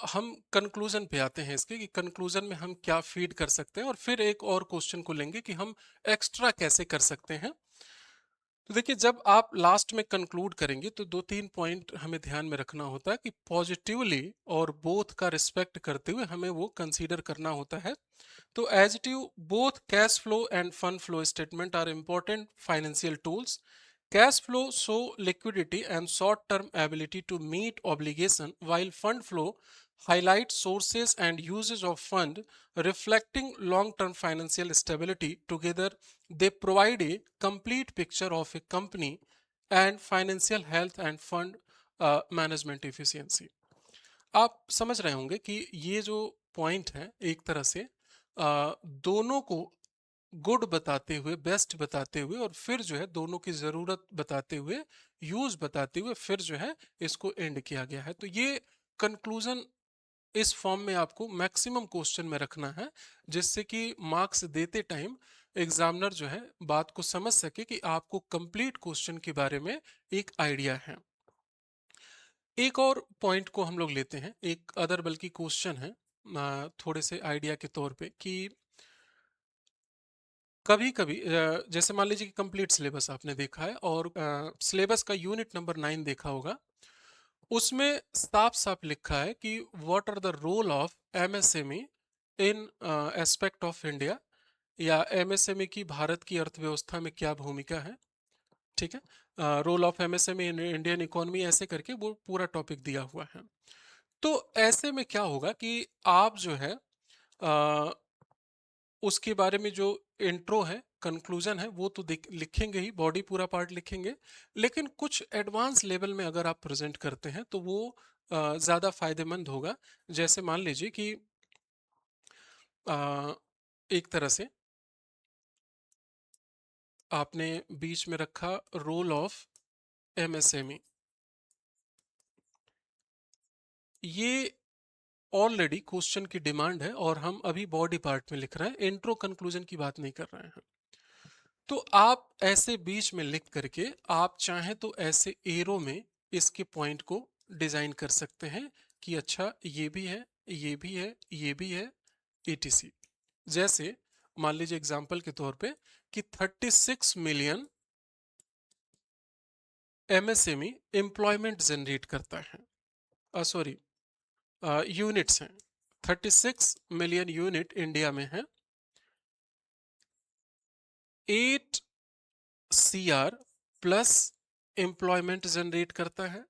Speaker 1: हम कंक्लूजन पे आते हैं इसके कि कंक्लूजन में हम क्या फीड कर सकते हैं, और फिर एक और क्वेश्चन को लेंगे कि हम एक्स्ट्रा कैसे कर सकते हैं। तो देखिए, जब आप लास्ट में कंक्लूड करेंगे तो दो तीन पॉइंट हमें ध्यान में रखना होता है कि पॉजिटिवली और बोथ का रिस्पेक्ट करते हुए हमें वो कंसीडर करना होता है। तो as it you, both cash flow and fund flow statement are important financial tools. Cash flow show liquidity and short-term ability to meet obligation, while fund flow highlights sources and uses of fund reflecting long-term financial stability. Together, they provide a complete picture of a company and financial health and fund management efficiency. आप समझ रहे होंगे कि ये जो point है एक तरह से दोनों को गुड बताते हुए, बेस्ट बताते हुए और फिर जो है दोनों की ज़रूरत बताते हुए, यूज़ बताते हुए फिर जो है इसको एंड किया गया है। तो ये कंक्लूज़न इस फॉर्म में आपको मैक्सिमम क्वेश्चन में रखना है, जिससे कि मार्क्स देते टाइम एग्जामिनर जो है बात को समझ सके कि आपको कंप्लीट क्वेश्चन के बारे में एक आइडिया है। एक और पॉइंट को हम लोग लेते हैं, एक अदर बल्कि क्वेश्चन है थोड़े से आइडिया के तौर पे कि कभी कभी जैसे मान लीजिए कि कंप्लीट सिलेबस आपने देखा है और सिलेबस का यूनिट नंबर 9 देखा होगा। उसमें साफ साफ लिखा है कि what are the role of MSME in aspect of India, या एमएसएमई की भारत की अर्थव्यवस्था में क्या भूमिका है। ठीक है, role of MSME in Indian economy ऐसे करके वो पूरा टॉपिक दिया हुआ है। तो ऐसे में क्या होगा कि आप जो है उसके बारे में जो इंट्रो है, कंक्लूजन है, वो तो लिखेंगे ही, बॉडी पूरा पार्ट लिखेंगे। लेकिन कुछ एडवांस लेवल में अगर आप प्रेजेंट करते हैं तो वो ज़्यादा फायदेमंद होगा। जैसे मान लीजिए कि अ, एक तरह से आपने बीच में रखा रोल ऑफ एमएसएमई। ये ऑलरेडी क्वेश्चन की डिमांड है और हम अभी बॉडी पार्ट में लिख रहे हैं, इंट्रो कंक्लूजन की बात नहीं कर रहे हैं। तो आप ऐसे बीच में लिख करके आप चाहें तो ऐसे एरो में इसके पॉइंट को डिजाइन कर सकते हैं कि अच्छा ये भी है, ये भी है, ये भी है, etc। जैसे मान लीजिए एग्जांपल के तौर पे कि 36 मिलियन एमएसएमई एम्प्लॉयमेंट जनरेट करता है, सॉरी यूनिट्स हैं, 36 मिलियन यूनिट इंडिया में है, 8 सीआर प्लस एम्प्लॉयमेंट जनरेट करता है,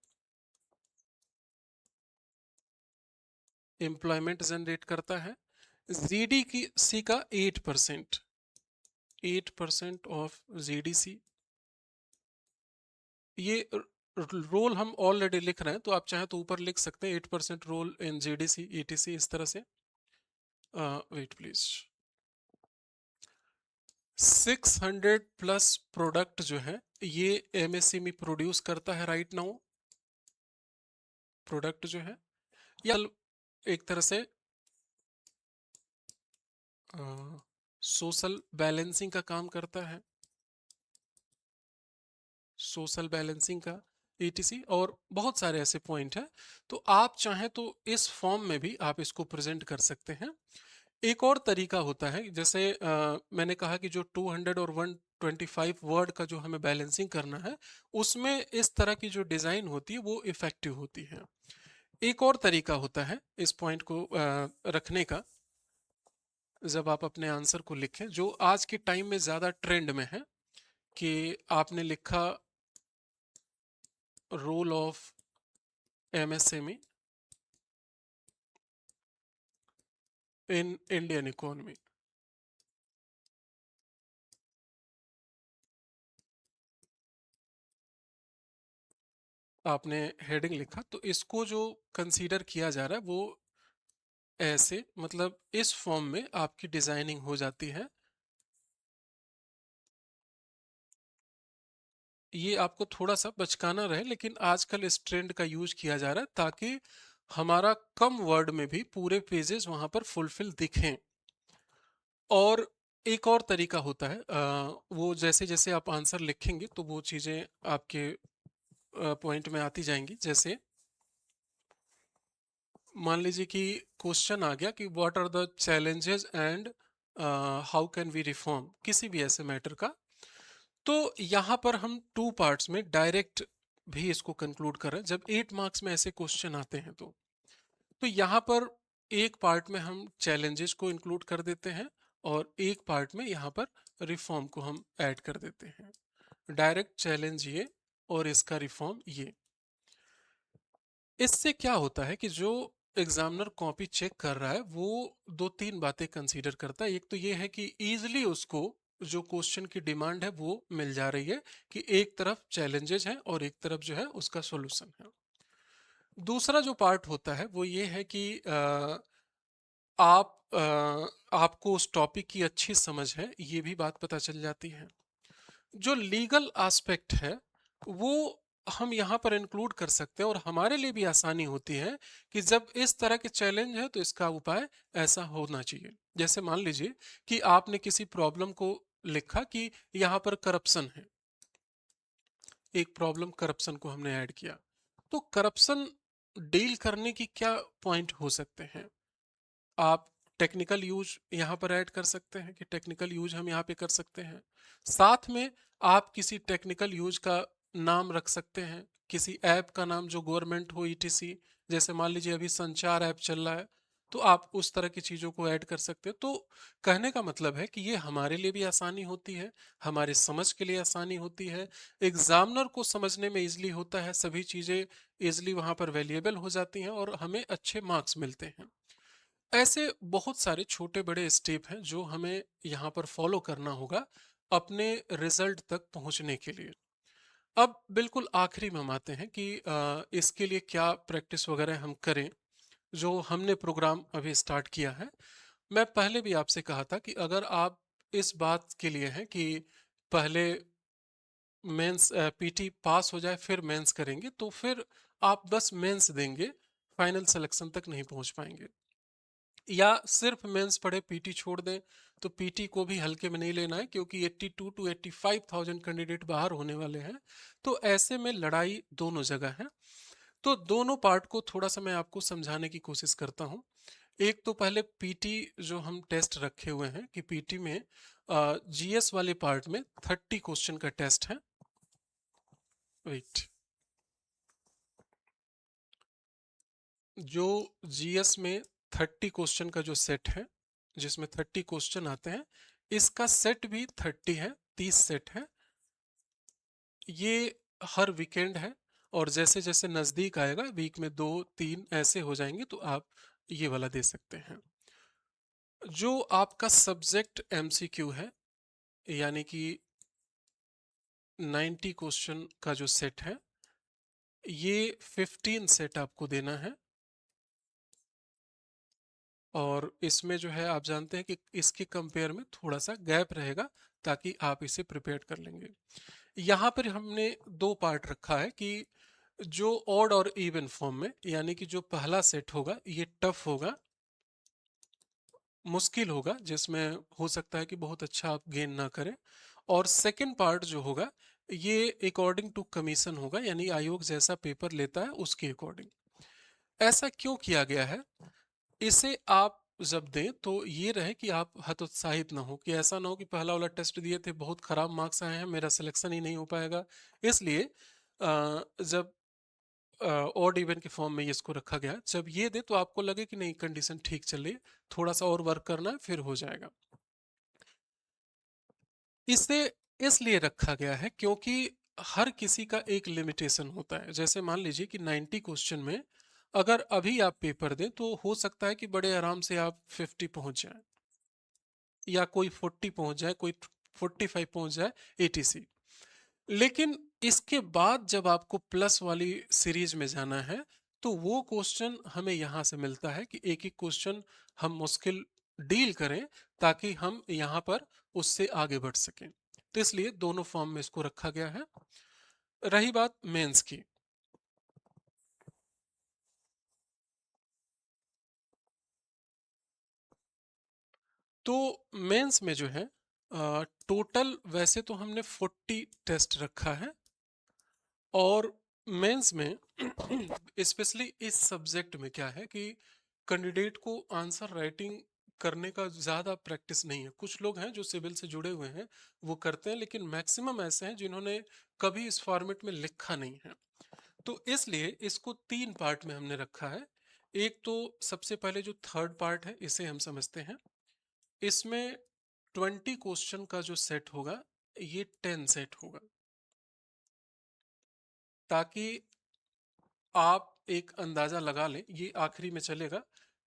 Speaker 1: एम्प्लॉयमेंट जनरेट करता है। जीडीसी का 8%, 8% ऑफ जीडीसी। ये रोल हम ऑलरेडी लिख रहे हैं तो आप चाहे तो ऊपर लिख सकते हैं 8% रोल इन जीडीसी ईटीसी, इस तरह से। वेट प्लीज, 600 प्लस प्रोडक्ट जो है ये एमएसएमई प्रोड्यूस करता है राइट नाउ। प्रोडक्ट जो है या एक तरह से सोशल बैलेंसिंग का काम करता है, सोशल बैलेंसिंग का, ईटीसी, और बहुत सारे ऐसे पॉइंट हैं। तो आप चाहें तो इस फॉर्म में भी आप इसको प्रेजेंट कर सकते हैं। एक और तरीका होता है, जैसे मैंने कहा कि जो 200 और 125 वर्ड का जो हमें बैलेंसिंग करना है, उसमें इस तरह की जो डिज़ाइन होती है वो इफ़ेक्टिव होती है। एक और तरीका होता है इस पॉइंट को रखने का, जब आप अपने आंसर को लिखें, जो आज के टाइम में ज़्यादा ट्रेंड में है, कि आपने लिखा role of MSME in Indian economy. आपने हेडिंग लिखा तो इसको जो कंसीडर किया जा रहा है वो ऐसे, मतलब इस फॉर्म में आपकी डिजाइनिंग हो जाती है। ये आपको थोड़ा सा बचकाना रहे, लेकिन आजकल इस ट्रेंड का यूज किया जा रहा है ताकि हमारा कम वर्ड में भी पूरे पेजेस वहां पर फुलफिल दिखें। और एक और तरीका होता है, वो जैसे जैसे आप आंसर लिखेंगे तो वो चीजें आपके पॉइंट में आती जाएंगी। जैसे मान लीजिए कि क्वेश्चन आ गया कि what are the challenges and how can we reform, किसी भी ऐसे मैटर का। तो यहाँ पर हम 2 पार्ट्स में डायरेक्ट भी इसको कंक्लूड कर रहे हैं। जब 8 मार्क्स में ऐसे क्वेश्चन आते हैं तो यहाँ पर एक पार्ट में हम चैलेंजेस को इंक्लूड कर देते हैं और एक पार्ट में यहाँ पर रिफॉर्म को हम ऐड कर देते हैं। डायरेक्ट चैलेंज ये और इसका रिफॉर्म ये। इससे क्या होता है कि जो एग्जामिनर कॉपी चेक कर रहा है वो 2-3 बातें कंसीडर करता है। एक तो ये है कि इजीली उसको जो क्वेश्चन की डिमांड है वो मिल जा रही है कि एक तरफ चैलेंजेस हैं और एक तरफ जो है उसका सॉल्यूशन है। दूसरा जो पार्ट होता है वो ये है कि आपको उस टॉपिक की अच्छी समझ है, ये भी बात पता चल जाती है। जो लीगल एस्पेक्ट है वो हम यहाँ पर इंक्लूड कर सकते हैं और हमारे लिए भी आसानी होती है कि जब इस तरह के चैलेंज है तो इसका उपाय ऐसा होना चाहिए। जैसे मान लीजिए कि आपने किसी प्रॉब्लम को लिखा कि यहाँ पर करप्शन है, एक प्रॉब्लम करप्शन को हमने ऐड किया, तो करप्शन डील करने की क्या पॉइंट हो सकते हैं। आप टेक्निकल यूज यहाँ पर ऐड कर सकते हैं कि टेक्निकल यूज हम यहाँ पे कर सकते हैं। साथ में आप किसी टेक्निकल यूज का नाम रख सकते हैं, किसी ऐप का नाम जो गवर्नमेंट हो, ईटीसी। जैसे मान लीजिए अभी संचार ऐप चल रहा है तो आप उस तरह की चीज़ों को ऐड कर सकते हैं। तो कहने का मतलब है कि ये हमारे लिए भी आसानी होती है, हमारे समझ के लिए आसानी होती है, एग्जामिनर को समझने में इजली होता है, सभी चीज़ें इजली वहाँ पर वैल्यूएबल हो जाती हैं और हमें अच्छे मार्क्स मिलते हैं। ऐसे बहुत सारे छोटे बड़े स्टेप हैं जो हमें यहाँ पर फॉलो करना होगा अपने रिजल्ट तक पहुँचने के लिए। अब बिल्कुल आखिरी में हम आते हैं कि इसके लिए क्या प्रैक्टिस वगैरह हम करें, जो हमने प्रोग्राम अभी स्टार्ट किया है। मैं पहले भी आपसे कहा था कि अगर आप इस बात के लिए हैं कि पहले मेंस पीटी पास हो जाए फिर मेंस करेंगे, तो फिर आप बस मेंस देंगे, फाइनल सिलेक्शन तक नहीं पहुंच पाएंगे। या सिर्फ मेंस पढ़े पीटी छोड़ दें तो पीटी को भी हल्के में नहीं लेना है, क्योंकि 82 टू 85,000 कैंडिडेट बाहर होने वाले हैं। तो ऐसे में लड़ाई दोनों जगह है। तो दोनों पार्ट को थोड़ा सा मैं आपको समझाने की कोशिश करता हूँ। एक तो पहले पीटी जो हम टेस्ट रखे हुए हैं कि पीटी में जीएस वाले पार्ट में 30 क्वेश्चन का टेस्ट है। वेट, जो जीएस में 30 क्वेश्चन का जो सेट है, जिसमें 30 क्वेश्चन आते हैं, इसका सेट भी 30 है, 30 सेट है। ये हर वीकेंड है और जैसे जैसे नज़दीक आएगा वीक में 2-3 ऐसे हो जाएंगे तो आप ये वाला दे सकते हैं। जो आपका सब्जेक्ट एमसीक्यू है, यानी कि 90 क्वेश्चन का जो सेट है, ये 15 सेट आपको देना है। और इसमें जो है आप जानते हैं कि इसके कंपेयर में थोड़ा सा गैप रहेगा ताकि आप इसे प्रिपेयर कर लेंगे। यहाँ पर हमने दो पार्ट रखा है कि जो ऑड और इवन फॉर्म में, यानी कि जो पहला सेट होगा ये टफ होगा, मुश्किल होगा, जिसमें हो सकता है कि बहुत अच्छा आप गेन ना करें। और सेकंड पार्ट जो होगा ये अकॉर्डिंग टू कमीशन होगा, यानी आयोग जैसा पेपर लेता है उसके अकॉर्डिंग। ऐसा क्यों किया गया है, इसे आप जब दें तो ये रहे कि आप हतोत्साहित ना हो, कि ऐसा ना हो कि पहला वाला टेस्ट दिए थे बहुत खराब मार्क्स आए हैं, मेरा सिलेक्शन ही नहीं हो पाएगा। इसलिए जब ऑड इवन के फॉर्म में ये इसको रखा गया, जब ये दे तो आपको लगे कि नहीं कंडीशन ठीक चल रही है, थोड़ा सा और वर्क करना है फिर हो जाएगा। इसे इसलिए रखा गया है क्योंकि हर किसी का एक लिमिटेशन होता है। जैसे मान लीजिए कि 90 क्वेश्चन में अगर अभी आप पेपर दें तो हो सकता है कि बड़े आराम से आप 50 पहुंच जाएं, या कोई 40 पहुंच जाए, कोई 45 पहुंच जाए, एटीसी। लेकिन इसके बाद जब आपको प्लस वाली सीरीज में जाना है तो वो क्वेश्चन हमें यहाँ से मिलता है कि एक एक क्वेश्चन हम मुश्किल डील करें ताकि हम यहाँ पर उससे आगे बढ़ सकें। तो इसलिए दोनों फॉर्म में इसको रखा गया है। रही बात मेंस की, तो मेंस में जो है टोटल वैसे तो हमने 40 टेस्ट रखा है। और मेंस में स्पेशली इस सब्जेक्ट में क्या है कि कैंडिडेट को आंसर राइटिंग करने का ज़्यादा प्रैक्टिस नहीं है। कुछ लोग हैं जो सिविल से जुड़े हुए हैं, वो करते हैं, लेकिन मैक्सिमम ऐसे हैं जिन्होंने कभी इस फॉर्मेट में लिखा नहीं है। तो इसलिए इसको 3 पार्ट में हमने रखा है। एक तो सबसे पहले जो थर्ड पार्ट है, इसे हम समझते हैं। इसमें 20 क्वेश्चन का जो सेट होगा, ये 10 सेट होगा, ताकि आप एक अंदाज़ा लगा लें, ये आखिरी में चलेगा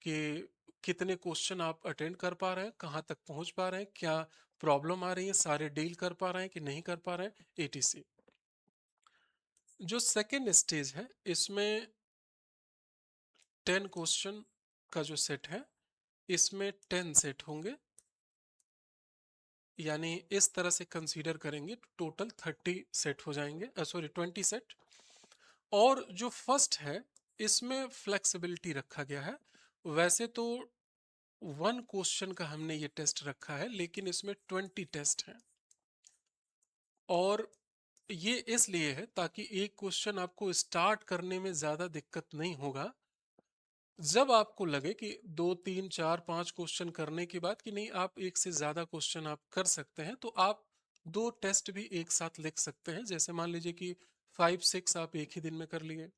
Speaker 1: कि कितने क्वेश्चन आप अटेंड कर पा रहे हैं, कहाँ तक पहुँच पा रहे हैं, क्या प्रॉब्लम आ रही है, सारे डील कर पा रहे हैं कि नहीं कर पा रहे हैं, एटीसी। जो सेकंड स्टेज है, इसमें 10 क्वेश्चन का जो सेट है, इसमें 10 सेट होंगे, यानी इस तरह से कंसीडर करेंगे तो टोटल 30 सेट हो जाएंगे, सॉरी 20 सेट। और जो फर्स्ट है, इसमें फ्लेक्सिबिलिटी रखा गया है। वैसे तो 1 क्वेश्चन का हमने ये टेस्ट रखा है, लेकिन इसमें 20 टेस्ट हैं। और ये इसलिए है ताकि एक क्वेश्चन आपको स्टार्ट करने में ज़्यादा दिक्कत नहीं होगा। जब आपको लगे कि 2, 3, 4, 5 क्वेश्चन करने के बाद कि नहीं, आप एक से ज़्यादा क्वेश्चन आप कर सकते हैं, तो आप 2 टेस्ट भी एक साथ लिख सकते हैं। जैसे मान लीजिए कि 5, 6 आप एक ही दिन में कर लिए,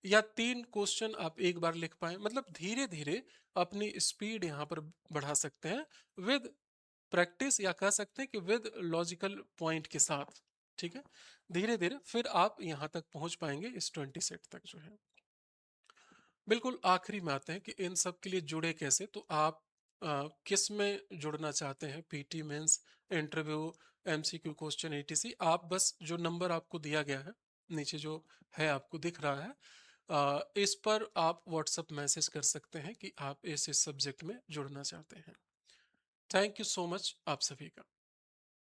Speaker 1: या 3 क्वेश्चन आप एक बार लिख पाएँ। मतलब धीरे-धीरे अपनी स्पीड यहाँ पर बढ़ा सकते हैं, विद प्रैक्टिस, या कह सकते हैं कि विद लॉजिकल पॉइंट के साथ, ठीक है? धीरे-धीरे फिर आप यहाँ तक पहुँच पाएँगे, इस 20 सेट तक जो है। बिल्कुल आखिरी में आते हैं कि इन सब के लिए जुड़े कैसे। तो आप किस में जुड़ना चाहते हैं, PT mains, interview, MCQ question, ETC. आप बस जो नंबर आपको दिया गया है नीचे जो है आपको दिख रहा है, इस पर आप व्हाट्सएप मैसेज कर सकते हैं कि आप इस सब्जेक्ट में जुड़ना चाहते हैं। थैंक यू सो मच आप सभी का।